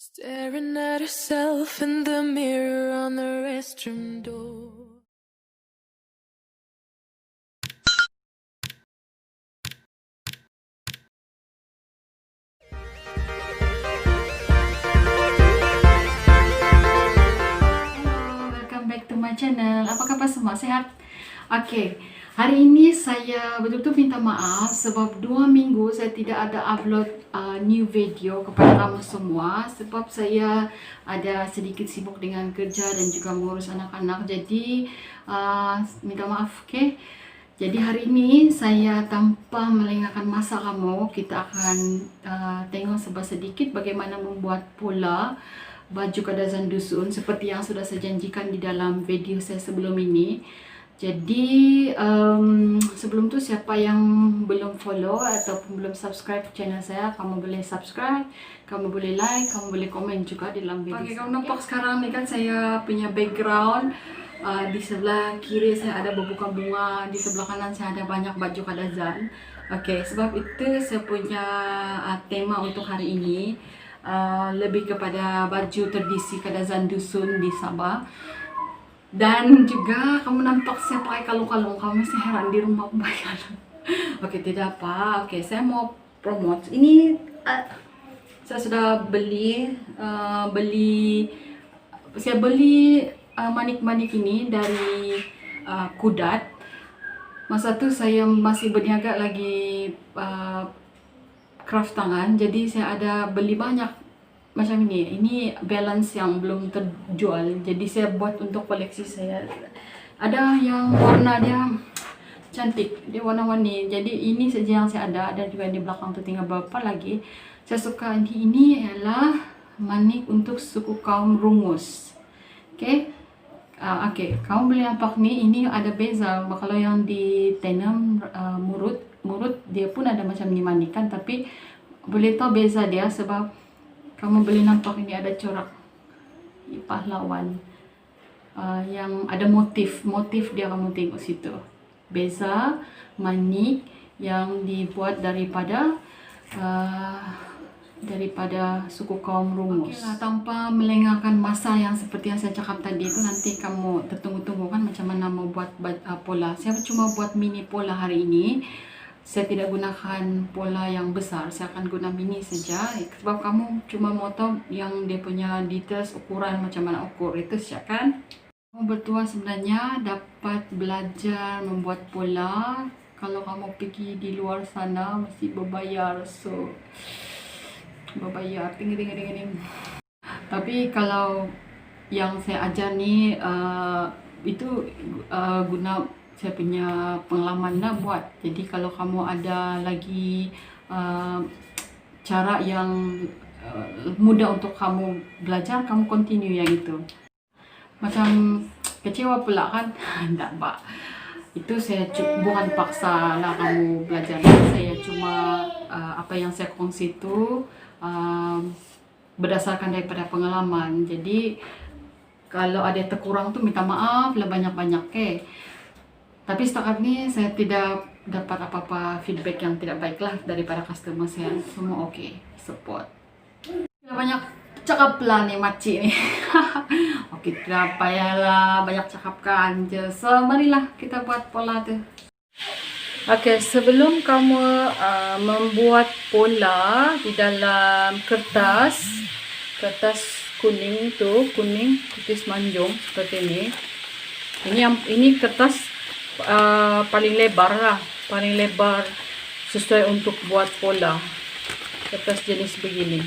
Staring at herself in the mirror on the restroom door. Hello, welcome back to my channel. Apa khabar semua? Sehat? Okay, hari ini saya betul-betul minta maaf sebab 2 minggu saya tidak ada upload new video kepada kamu semua sebab saya ada sedikit sibuk dengan kerja dan juga mengurus anak-anak. Jadi minta maaf, okay? Jadi hari ini saya tanpa melengahkan masa kamu, kita akan tengok sedikit bagaimana membuat pola baju kadazan dusun seperti yang sudah saya janjikan di dalam video saya sebelum ini. Jadi sebelum tu siapa yang belum follow ataupun belum subscribe channel saya, kamu boleh subscribe, kamu boleh like, kamu boleh komen juga di dalam video. Oke, kamu nampak sekarang nih kan saya punya background. Di sebelah kiri saya ada bebuka bunga, di sebelah kanan saya ada banyak baju kadazan. Oke, sebab itu saya punya tema untuk hari ini lebih kepada baju tradisi kadazan dusun di Sabah. Dan juga kamu nampak saya pakai kalung-kalung, kamu mesti heran di rumah pakai kalung. Oke, tidak apa. Oke, saya mau promote. Ini saya sudah beli manik-manik ini dari Kudat. Masa tu saya masih berniaga lagi craft tangan, jadi saya ada beli banyak macam ini. Ini balance yang belum terjual, jadi saya buat untuk koleksi saya. Ada yang warna dia cantik, dia warna-warni. Jadi ini saja yang saya ada. Ada juga di belakang tu tinggal berapa lagi. Saya suka ini ialah manik untuk suku kaum Rungus. Okay. Okay, kamu boleh nampak ni, ini ada beza. Kalau yang di Tenam Murut dia pun ada macam ni manikan, tapi boleh tahu beza dia sebab kamu boleh nampak ini ada corak pahlawan yang ada motif dia, kamu tengok situ. Beza manik yang dibuat daripada suku kaum Rungus. Okay lah, tanpa melengahkan masa yang seperti yang saya cakap tadi itu, nanti kamu tertunggu-tunggu kan macam mana mau buat pola. Saya cuma buat mini pola hari ini. Saya tidak gunakan pola yang besar, saya akan guna mini saja sebab kamu cuma mau tahu yang dia punya details, ukuran, macam mana ukur itu saja kan. Kamu berdua sebenarnya dapat belajar membuat pola. Kalau kamu pergi di luar sana mesti berbayar, so berbayar ting. Tapi kalau yang saya ajar ni itu guna saya punya pengalaman lah buat. Jadi kalau kamu ada lagi cara yang mudah untuk kamu belajar, kamu continue yang itu. Macam kecewa pula kan? Tak apa. Itu saya bukan paksa lah kamu belajar. Saya cuma apa yang saya kongsi itu berdasarkan daripada pengalaman. Jadi kalau ada terkurang tu minta maaf lah banyak-banyak, okay? Tapi setakat ni saya tidak dapat apa-apa feedback yang tidak baik lah daripada customer saya. Semua okay, support. Banyak cakap lah ni makcik ni. Okey, tidak payahlah banyak cakapkan je. So, marilah kita buat pola tu. Okey, sebelum kamu membuat pola di dalam kertas kuning tu, kuning putih manjung seperti ini. Ini kertas paling lebar sesuai untuk buat pola. Kertas jenis begini.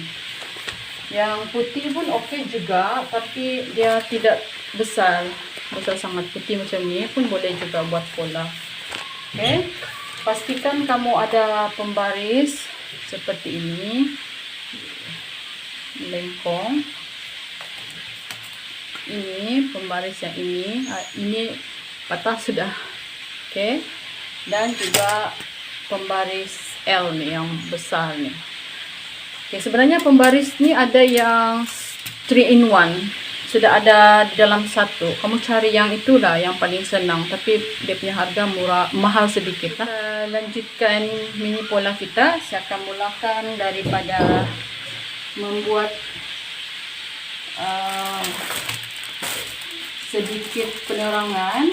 Yang putih pun okey juga, tapi dia tidak besar sangat. Putih macam ni pun boleh juga buat pola. Okay, pastikan kamu ada pembaris seperti ini, lengkong. Ini pembaris yang ini patah sudah. Okay, dan juga pembaris L nih yang besar nih. Okay, sebenarnya pembaris ni ada yang 3 in 1, sudah ada di dalam satu. Kamu cari yang itulah yang paling senang, tapi dia punya harga mahal sedikit lah. Lanjutkan mini pola kita. Saya akan mulakan daripada membuat sedikit penerangan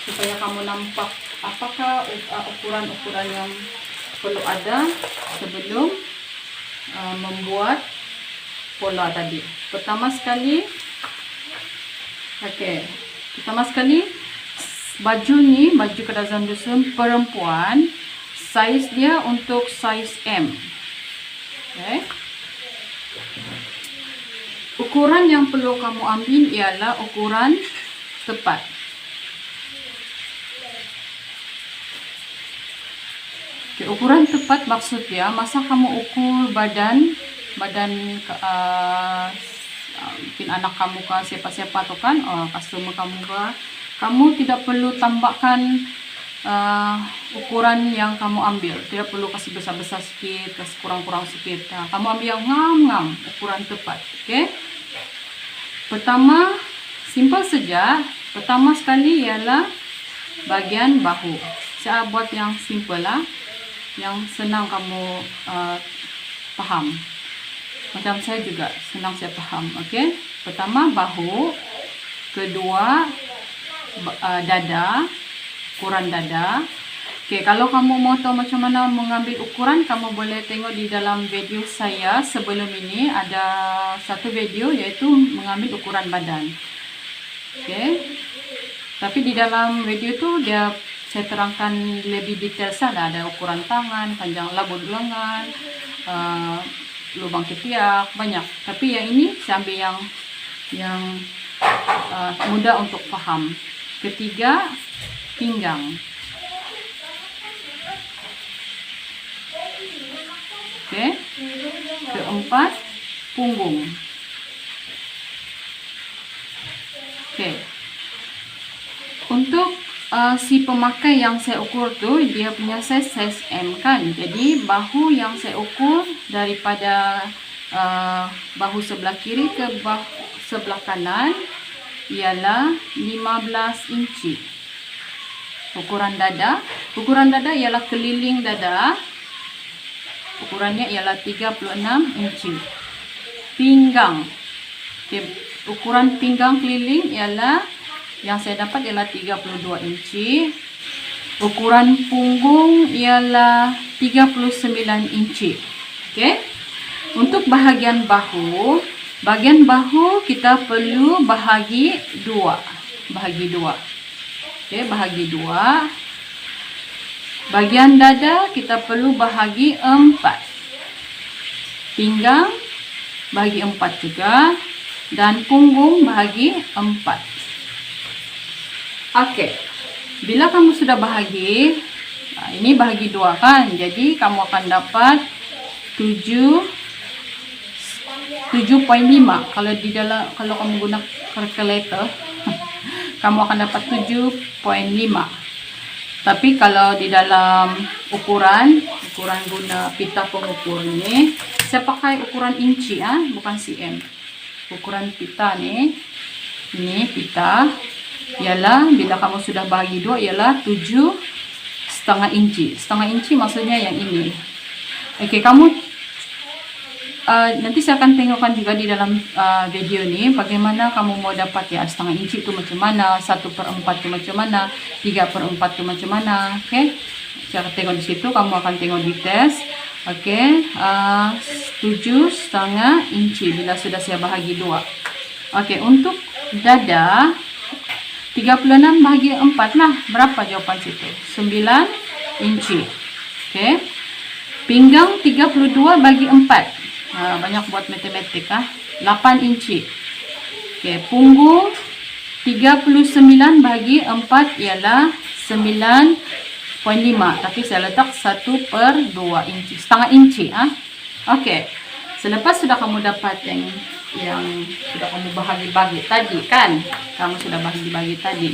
supaya kamu nampak apakah ukuran-ukuran yang perlu ada sebelum membuat pola tadi. Pertama sekali, baju ni, baju Kadazan Dusun perempuan, saiz dia untuk saiz M. Okay. Ukuran yang perlu kamu ambil ialah ukuran tepat. Okay, ukuran tepat maksudnya masa kamu ukur badan mungkin anak kamu kah, siapa-siapa tu kan, customer kamu kah, kamu tidak perlu tambahkan ukuran yang kamu ambil. Tidak perlu kasih besar-besar sikit, kasih kurang-kurang sikit. Kamu ambil yang ngam-ngam, ukuran tepat. Okay? Pertama, simple saja. Pertama sekali ialah bahagian bahu. Saya buat yang simple lah, yang senang kamu faham. Macam saya juga senang saya faham. Okay? Pertama bahu, kedua dada, ukuran dada. Okay, kalau kamu mau tahu macam mana mengambil ukuran, kamu boleh tengok di dalam video saya sebelum ini. Ada satu video iaitu mengambil ukuran badan. Okay. Tapi di dalam video tu saya terangkan lebih detail saja. Ada ukuran tangan, panjang labut lengan, lubang ketiak, banyak. Tapi yang ini saya ambil yang mudah untuk faham. Ketiga, pinggang. Okay. Keempat, punggung. Okay. Untuk si pemakai yang saya ukur tu, dia punya size M kan. Jadi bahu yang saya ukur daripada bahu sebelah kiri ke bahu sebelah kanan ialah 15 inci. Ukuran dada ialah keliling dada. Ukurannya ialah 36 inci. Pinggang. Okay. Ukuran pinggang keliling ialah yang saya dapat ialah 32 inci. Ukuran punggung ialah 39 inci. Okay. Untuk bahagian bahu kita perlu bahagi dua. Okay, bahagi dua. Bagian dada kita perlu bahagi 4. Pinggang bahagi 4 juga. Dan punggung bahagi 4. Okey. Bila kamu sudah bahagi, ini bahagi 2 kan. Jadi kamu akan dapat 7.5. Kalau kamu guna calculator, kamu akan dapat 7.5. Tapi kalau di dalam ukuran guna pita pengukur ni, saya pakai ukuran inci bukan cm. Ukuran pita ni, ini pita ialah bila kamu sudah bahagi 2 ialah 7,5 inci. Setengah inci maksudnya yang ini. Okey, kamu nanti saya akan tengokkan juga di dalam video ni bagaimana kamu mau dapat ya setengah inci tu macam mana, 1/4 tu macam mana, 3/4 tu macam mana. Okey, saya akan tengok di situ, kamu akan tengok di test. Okey, 7,5 inci bila sudah saya bahagi 2. Okey, untuk dada 36 bahagi 4 lah, berapa jawapan situ? 9 inci. Okey, pinggang 32 bagi 4. Banyak buat matematik 8 inci. Okay, punggung 39 bagi 4 ialah 9.5. Tapi saya letak 1/2 inci, setengah inci. Okey, selepas sudah kamu dapat yang sudah kamu bahagi-bagi tadi kan, kamu sudah bahagi-bagi tadi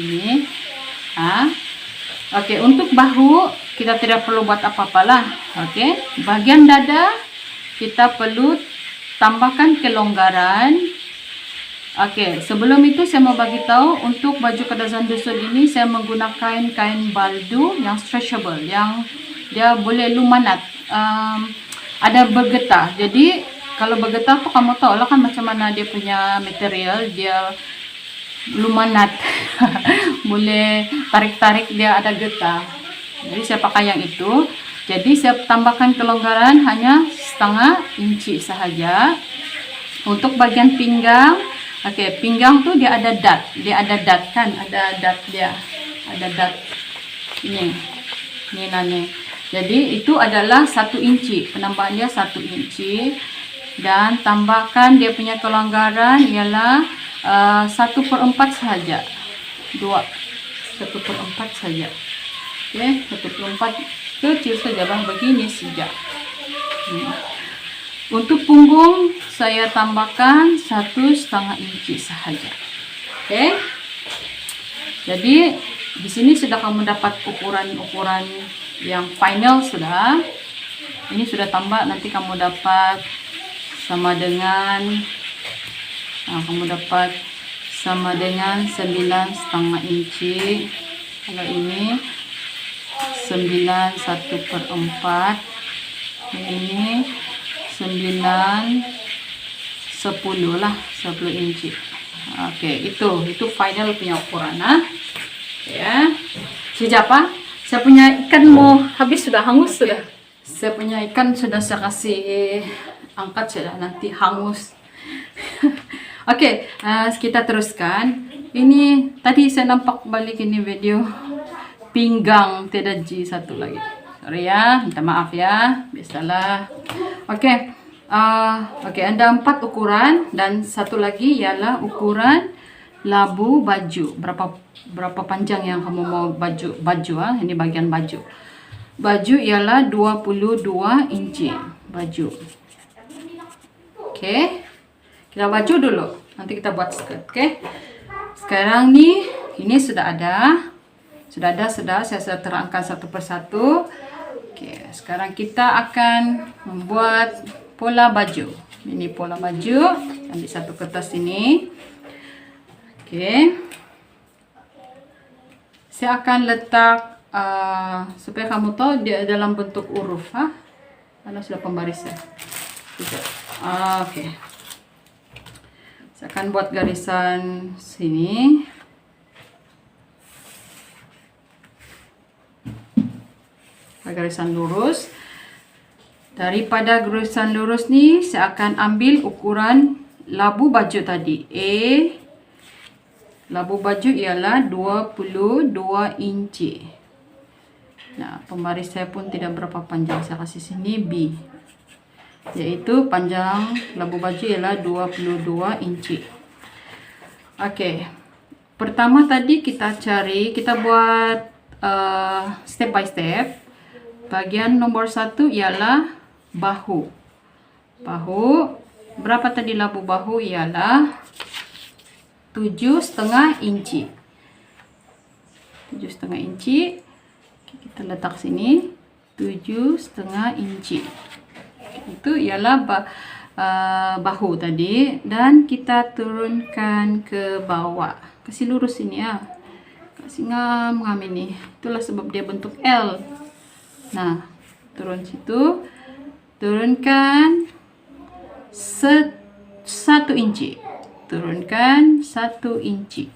ini. Okey, untuk bahu kita tidak perlu buat apa-apalah. Okey, bagian dada kita perlu tambahkan kelonggaran. Okey, sebelum itu saya mau bagi tahu untuk baju Kadazan Dusun ini saya menggunakan kain baldu yang stretchable, yang dia boleh lumanat. ada bergetah. Jadi kalau bergetah tuh kamu tahu lah kan macam mana dia punya material, dia lumanat. Boleh tarik-tarik dia ada getah. Jadi saya pakai yang itu. Jadi saya tambahkan kelonggaran hanya setengah inci sahaja. Untuk bagian pinggang, oke, pinggang tuh dia ada dot kan, ada dot dia, ada dot ini nani. Jadi itu adalah 1 inci, penambahan dia 1 inci, dan tambahkan dia punya kelonggaran ialah 1/4 saja, 1/4 saja, oke, 1/4 kecil saja lah begini saja. Untuk punggung saya tambahkan 1,5 inci sahaja. Oke. Jadi di sini sudah kamu dapat ukuran yang final sudah. Ini sudah tambah, nanti kamu dapat sama dengan kamu dapat sama dengan 9,5 inci. Kalau ini 9 1/4. Ini 9 10 lah, 10 inci. Oke, itu final punya ukuran ya. Siapa? Saya punya ikan mau habis, sudah hangus sudah. Saya punya ikan sudah saya kasih angkat sudah, nanti hangus. Oke, kita teruskan. Ini tadi saya nampak balik ini video pinggang tidak G satu lagi. Sorry ya, minta maaf ya, biasalah. Oke, ada 4 ukuran dan satu lagi ialah ukuran labu baju. Berapa panjang yang kamu mau baju ini bagian baju. Baju ialah 22 inci baju. Oke. Kita baju dulu, nanti kita buat skirt, oke? Sekarang nih, ini sudah saya sudah terangkan satu persatu. Oke, sekarang kita akan membuat pola baju. Ini pola baju, ambil satu kertas ini. Oke. Saya akan letak supaya kamu tahu dia dalam bentuk huruf, Karena sudah pembarisnya. Oke. Saya akan buat garisan sini. Garisan lurus. Daripada garisan lurus nih, saya akan ambil ukuran labu baju tadi. Labu baju ialah 22 inci. Nah, pembaris saya pun tidak berapa panjang. Saya kasih sini B. Yaitu panjang labu baju ialah 22 inci. Oke. Pertama tadi kita buat step by step. Bagian nomor 1 ialah bahu. Berapa tadi labu bahu ialah 7,5 inci. 7,5 inci. Kita letak sini 7,5 inci. Itu ialah bahu tadi, dan kita turunkan ke bawah. Kasih lurus ini ya. Kasih ngam ini. Itulah sebab dia bentuk L. Nah, turun situ, turunkan 1 inci, turunkan 1 inci.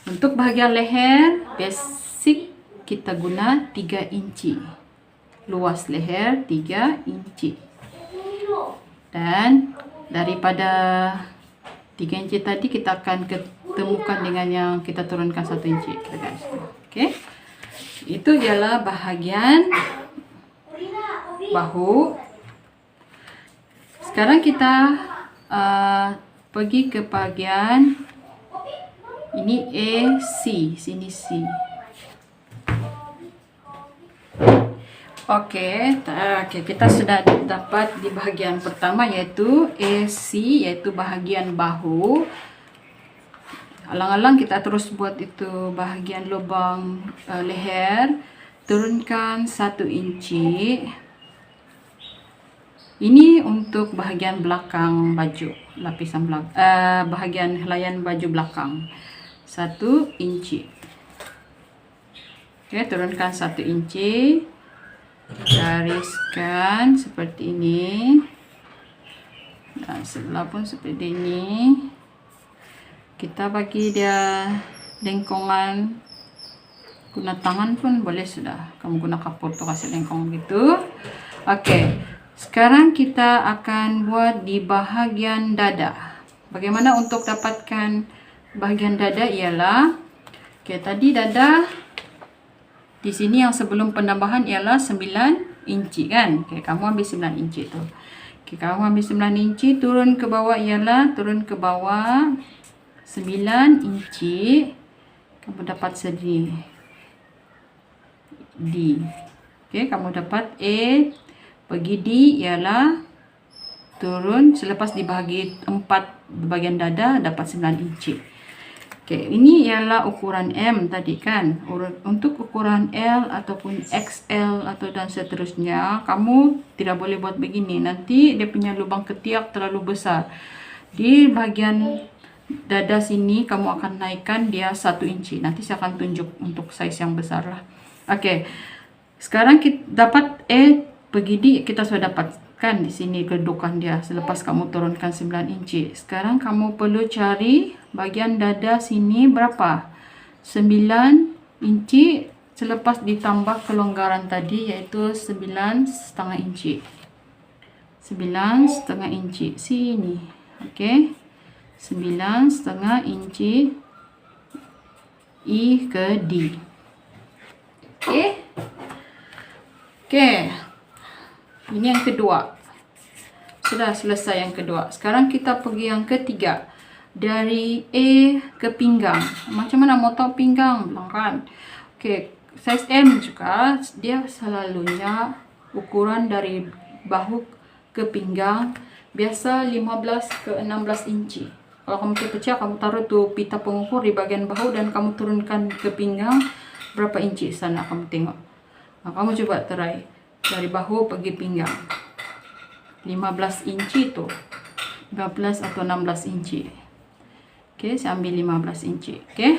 Untuk bagian leher basic kita guna 3 inci, luas leher 3 inci, dan daripada 3 inci tadi kita akan ketemukan dengan yang kita turunkan 1 inci. Kita garis. Oke. Itu ialah bahagian bahu. Sekarang kita pergi ke bagian ini C, sini C. Oke, kita sudah dapat di bagian pertama yaitu AC, yaitu bahagian bahu. Alang-alang kita terus buat itu bahagian lubang leher. Turunkan 1 inci. Ini untuk bahagian belakang baju, lapisan belakang, bahagian helaian baju belakang 1 inci. Oke, turunkan 1 inci. gariskan seperti ini, dan sebelah pun seperti ini. Kita bagi dia lengkungan, guna tangan pun boleh, sudah kamu guna kapur tuh kasih lengkung gitu. Oke, sekarang kita akan buat di bahagian dada. Bagaimana untuk dapatkan bahagian dada ialah, oke, tadi dada di sini yang sebelum penambahan ialah 9 inci kan. Oke, kamu ambil 9 inci tuh. Oke, kamu ambil 9 inci, turun ke bawah ialah, turun ke bawah 9 inci, kamu dapat segi D. Oke, kamu dapat A pergi D ialah turun selepas dibagi 4 bagian dada dapat 9 inci. Oke, ini ialah ukuran M tadi kan. Untuk ukuran L ataupun XL atau dan seterusnya, kamu tidak boleh buat begini. Nanti dia punya lubang ketiak terlalu besar. Di bagian dada sini kamu akan naikkan dia 1 inci. Nanti saya akan tunjuk untuk size yang besar lah. Oke, sekarang kita dapat E pergi D, kita sudah dapatkan di sini kedudukan dia selepas kamu turunkan 9 inci. Sekarang kamu perlu cari bagian dada sini berapa, 9 inci selepas ditambah kelonggaran tadi, yaitu 9,5 inci. 9,5 inci sini. Oke, 9,5 inci I ke D. Oke, ini yang kedua. Sudah selesai yang kedua. Sekarang kita pergi yang ketiga. Dari A ke pinggang. Macam mana mau tahu pinggang? Kan? Oke, size M juga dia selalunya ukuran dari bahu ke pinggang biasa 15 ke 16 inci. Kalau kamu pecah, kamu taruh tuh pita pengukur di bagian bahu dan kamu turunkan ke pinggang berapa inci sana, kamu tengok. Nah, kamu coba try dari bahu pergi pinggang 15 inci tuh, 15 atau 16 inci. Oke, saya ambil 15 inci. Oke,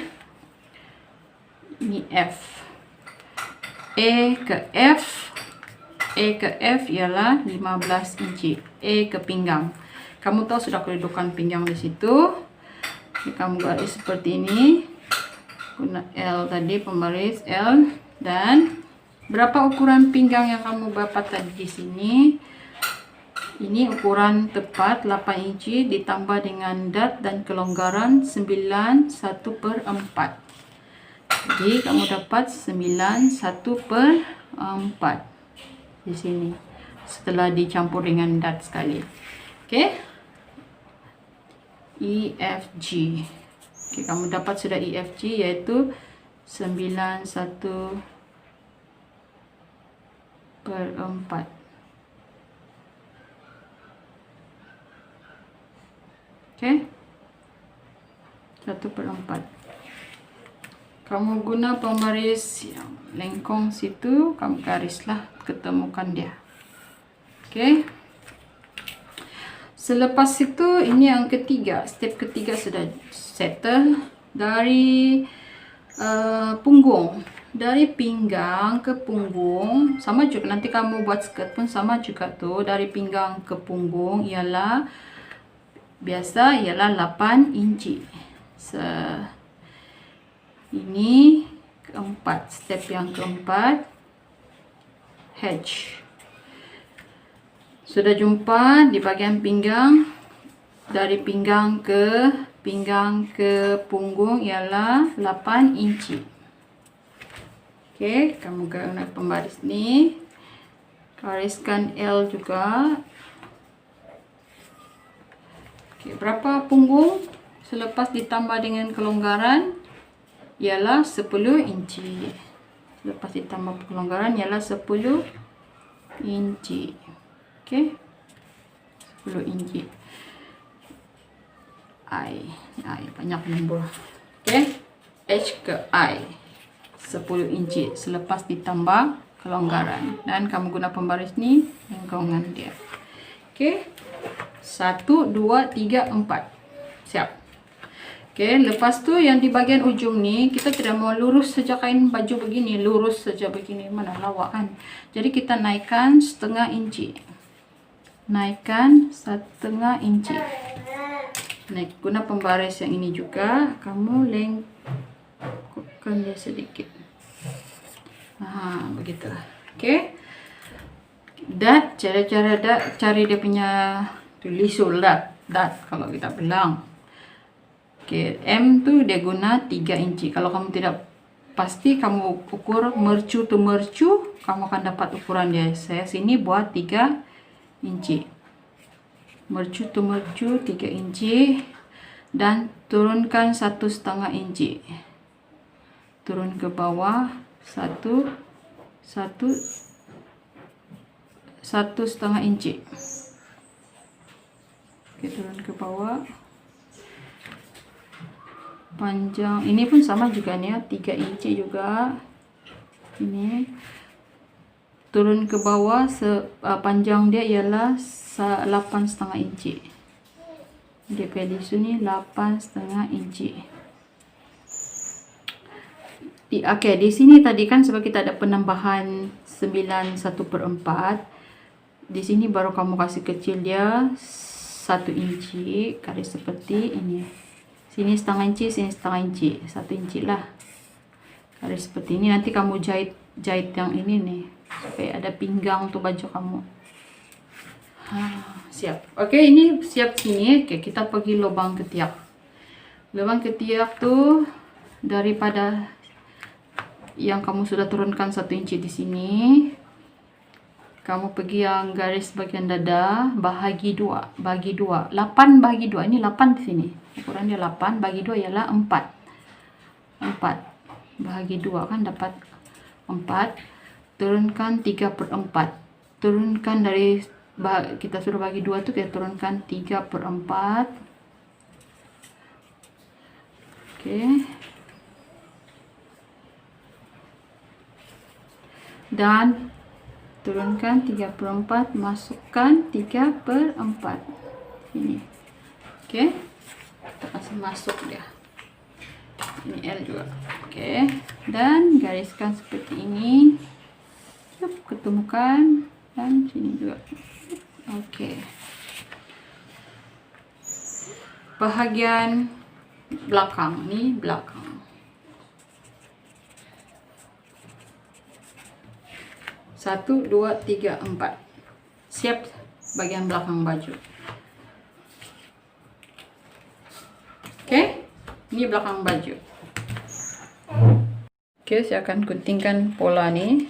ini F. E ke F, E ke F ialah 15 inci. E ke pinggang. Kamu tahu sudah kedudukan pinggang di situ. Jadi, kamu garis seperti ini. Guna L tadi, pembaris L. Dan berapa ukuran pinggang yang kamu dapat tadi di sini? Ini ukuran tepat 8 inci ditambah dengan dot dan kelonggaran 9/1/4. Jadi kamu dapat 9/1/4 di sini setelah dicampur dengan dot sekali. Oke. EFG. Oke, kamu dapat sudah EFG yaitu 9/1/4. Oke, 1/4. Kamu guna pembaris yang lengkung situ, kamu garislah ketemukan dia. Oke. Selepas itu, ini yang ketiga, step ketiga sudah settle. Dari punggung, dari pinggang ke punggung sama juga. Nanti kamu buat skirt pun sama juga tuh. Dari pinggang ke punggung ialah biasa ialah 8 inci. Ini keempat, step yang keempat, H. Sudah jumpa di bagian pinggang. Dari pinggang ke punggung ialah 8 inci. Oke, kamu guna pembaris nih. Gariskan L juga. Oke, berapa punggung selepas ditambah dengan kelonggaran? Ialah 10 inci. Selepas ditambah kelonggaran ialah 10 inci. Oke, 10 inci. I banyak nombor. Oke, H ke I 10 inci selepas ditambah kelonggaran. Dan kamu guna pembaris nih, lengkungan dia. Oke, 1, 2, 3, 4. Siap. Oke, lepas tu yang di bagian ujung ni kita tidak mau lurus saja kain baju begini, lurus saja begini, mana lawak kan. Jadi kita naikkan 1/2 inci. Naikkan 1/2 inci. Naik guna pembaris yang ini juga, kamu lengkupkan dia sedikit. Begitu. Oke. Dat, cara-cara dat, cari dia punya tulisul dat kalau kita bilang. Oke, M tu dia guna 3 inci. Kalau kamu tidak pasti, kamu ukur mercu to mercu, kamu akan dapat ukuran dia. Saya sini buat 3 inci. Mercu to mercu 3 inci. Dan turunkan 1/2 inci. Turun ke bawah 1/2 inci. Oke, turun ke bawah. Panjang ini pun sama juga nih ya, 3 inci juga. Ini turun ke bawah, panjang dia ialah 8,5 inci. DP di sini 8,5 inci. Oke, di sini tadi kan sebab kita ada penambahan 9/1/4. Di sini baru kamu kasih kecil dia 1 inci, garis seperti ini. Sini 1/2 inci, sini 1/2 inci, 1 inci lah. Garis seperti ini. Nanti kamu jahit yang ini nih, supaya ada pinggang tuh baju kamu. Siap. Oke, ini siap sini. Oke, kita pergi lubang ketiak. Lubang ketiak tuh daripada yang kamu sudah turunkan 1 inci di sini, kamu pergi yang garis bagian dada, bagi 2, 8 bagi 2. Ini 8 di sini. Ukuran dia 8 bagi 2 ialah 4. 4 bahagi 2 kan dapat 4. Turunkan 3/4. Turunkan dari kita sudah bagi 2 tu, kita turunkan 3/4. Oke. Dan turunkan 3/4, masukkan 3/4 ini. Oke, kita kasih masuk dia. Ini L juga. Oke, dan gariskan seperti ini. Ketemukan, dan sini juga. Oke, bahagian belakang nih, belakang. Satu, 2, 3, 4. Siap bagian belakang baju. Oke, ini belakang baju. Oke, saya akan guntingkan pola nih.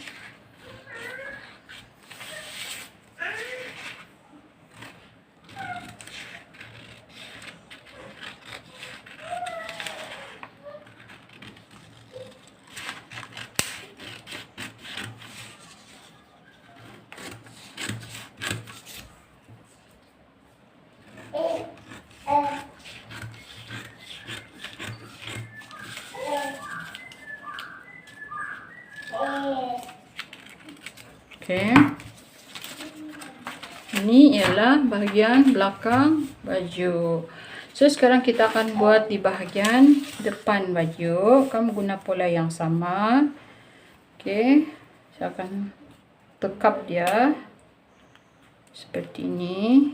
Oke, ini ialah bagian belakang baju. So sekarang kita akan buat di bagian depan baju. Kamu guna pola yang sama. Oke, saya akan tekap dia seperti ini.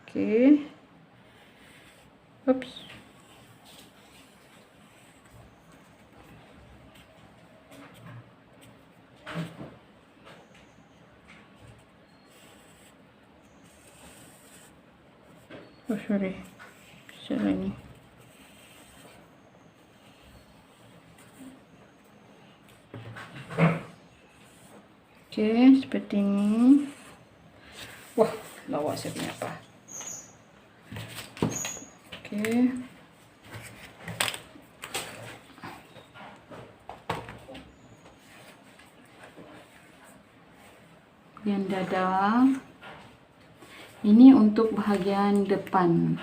Oke, oops. Oh sorry, salah ini. Oke, seperti ini. Wah, lawa saya punya apa? Oke. Bagian dada. Ini untuk bahagian depan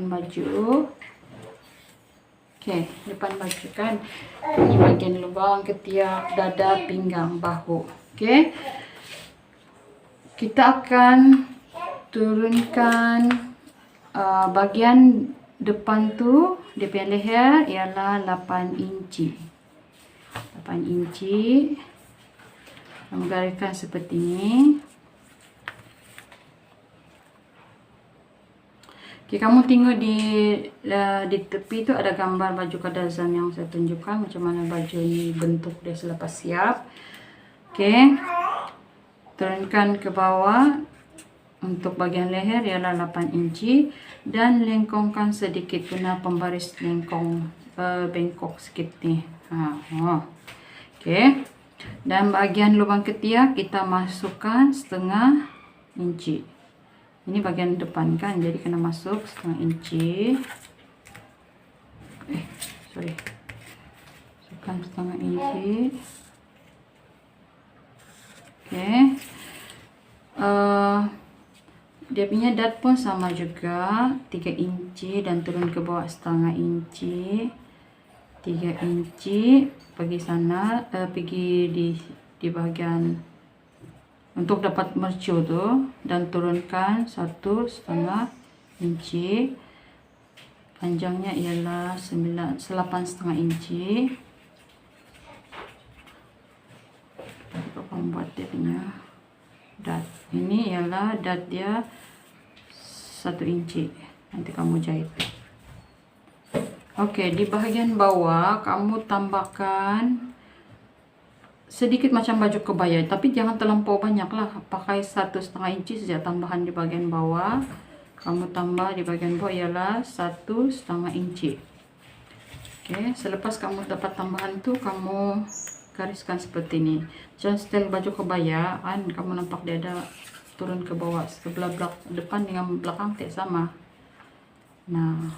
baju. Oke, depan baju kan. Ini bagian lubang, ketiak, dada, pinggang, bahu. Oke. Kita akan turunkan bagian depan tu dia punya leher ialah 8 inci. 8 inci. Kamu gariskan seperti ni. Okay, kamu tengok di tepi tu ada gambar baju kadazan yang saya tunjukkan macam mana baju ni bentuk dia selepas siap. Okay, turunkan ke bawah. Untuk bagian leher ialah 8 inci dan lengkongkan sedikit, guna pembaris lengkong bengkok sikit ni. Okay, dan bagian lubang ketiak kita masukkan setengah inci. Ini bagian depan kan, jadi kena masuk setengah inci. Masukkan setengah inci. Okay. Dia punya dart pun sama juga, 3 inci dan turun ke bawah setengah inci. 3 inci pergi sana, pergi di bahagian untuk dapat mercu tu, dan turunkan 1,5 inci. Panjangnya ialah 8,5 inci. Kita buat dia punya dart. Ini ialah dart dia 1 inci. Nanti kamu jahit. Okey, di bahagian bawah kamu tambahkan sedikit macam baju kebaya, tapi jangan terlampau banyak lah. Pakai 1,5 inci saja tambahan di bahagian bawah. Kamu tambah di bahagian bawah ialah 1,5 inci. Okey, selepas kamu dapat tambahan tu, kamu gariskan seperti ni. Macam style baju kebaya kan, kamu nampak dia ada turun ke bawah, sebelah depan dengan belakang tak sama. Nah,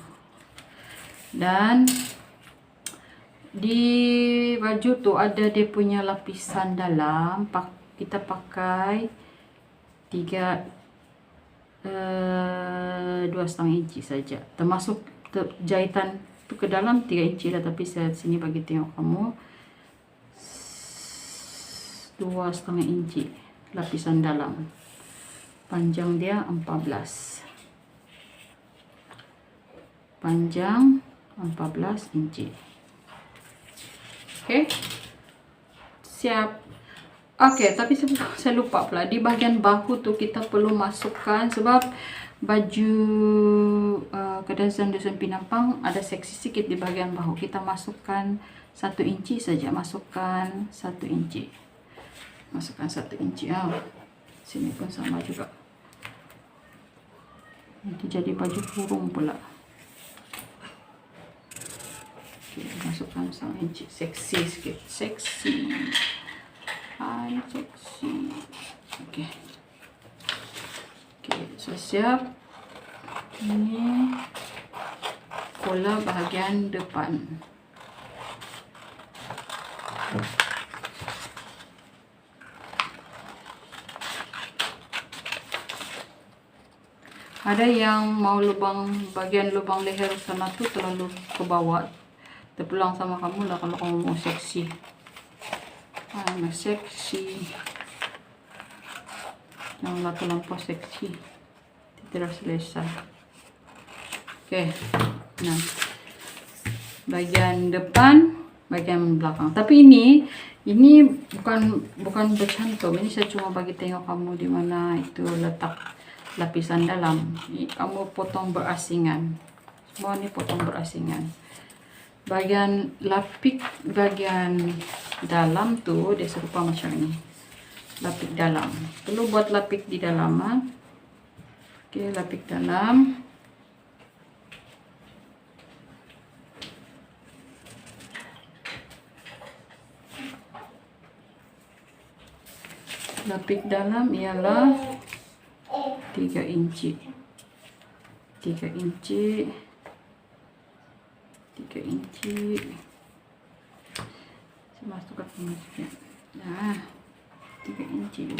dan di baju tu ada dia punya lapisan dalam. Kita pakai 2,5 inci saja, termasuk jahitan tu ke dalam 3 inci lah, tapi saya sini bagi tengok kamu 2,5 inci lapisan dalam. Panjang dia 14. Panjang 14 inci. Okey. Siap. Okey, tapi saya lupa pula, di bahagian bahu tu kita perlu masukkan, sebab baju kadazan dusun Pinampang ada seksi sikit di bahagian bahu. Kita masukkan 1 inci saja. Masukkan 1 inci. Masukkan 1 inci. Sini pun sama juga. Nanti jadi baju kurung pula. Okay, masukkan 1 inci. Seksi sikit. Seksi. Hai, seksi. Okay. Okay, so siap. Ini pola bahagian depan. Ada yang mau bagian lubang leher sana tu terlalu ke bawah. Terpulang sama kamu lah kalau kamu mau seksi. Seksi. Janganlah terlampau seksi. Tidak selesa. Okey. Nah, bagian depan, bagian belakang. Tapi ini bukan bercantum. Ini saya cuma bagi tengok kamu di mana itu letak lapisan dalam. Ini kamu potong berasingan. Semua ni potong berasingan. Bagian lapik bagian dalam tu dia serupa macam ni. Lapik dalam. Perlu buat lapik di dalam. Okey, lapik dalam. Lapik dalam ialah 3 inci. 3 inci. 3 inci. Saya masukkan sedikit. Nah, 3 inci.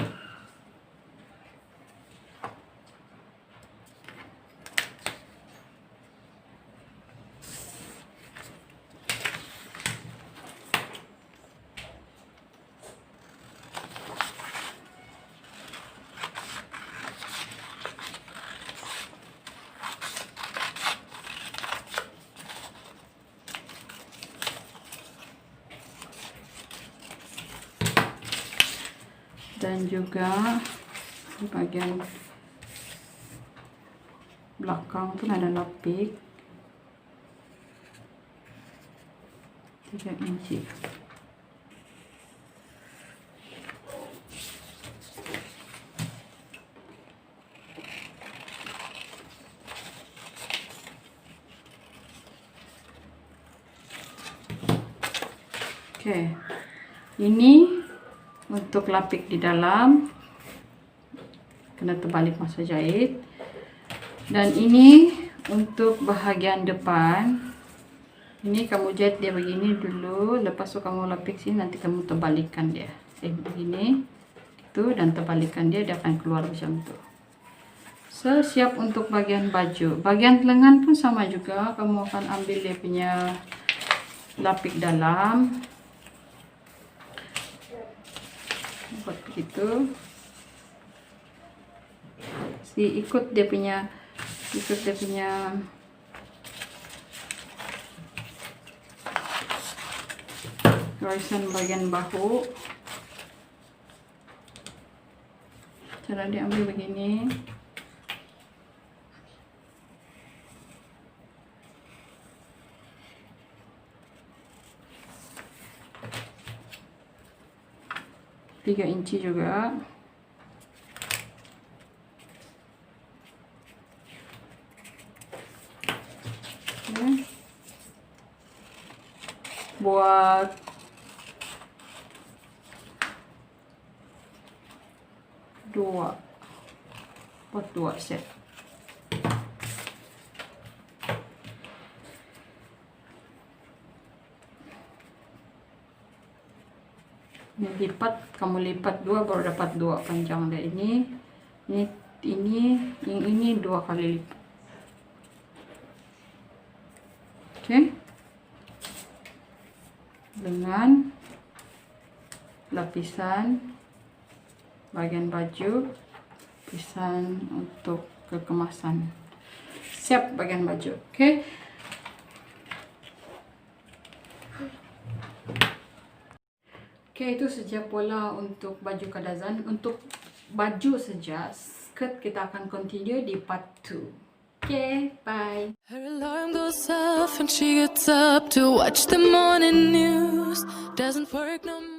dan juga di bagian belakang pun ada lapik 3 inci. Oke, ini untuk lapik di dalam, kena terbalik masa jahit. Dan ini untuk bahagian depan, ini kamu jahit dia begini dulu, lepas tu kamu lapik sini, nanti kamu terbalikkan dia begini itu, dan terbalikkan dia akan keluar macam tu. So, siap untuk bagian baju. Bagian lengan pun sama juga, kamu akan ambil dia punya lapik dalam, buat begitu. Ikut dia punya garisan bagian bahu. Cara diambil begini. Tiga inci juga. Okay. Buat dua set. Ini lipat, kamu lipat 2 baru dapat 2 panjang. Dan ini 2 kali lipat. Oke. Dengan lapisan bagian baju, lapisan untuk kekemasan. Siap bagian baju. Oke. Oke, itu saja pola untuk baju kadazan. Untuk baju saja, skirt kita akan continue di part 2. Oke, bye. Her alarm goes off and she gets up to watch the morning news. Doesn't work no more.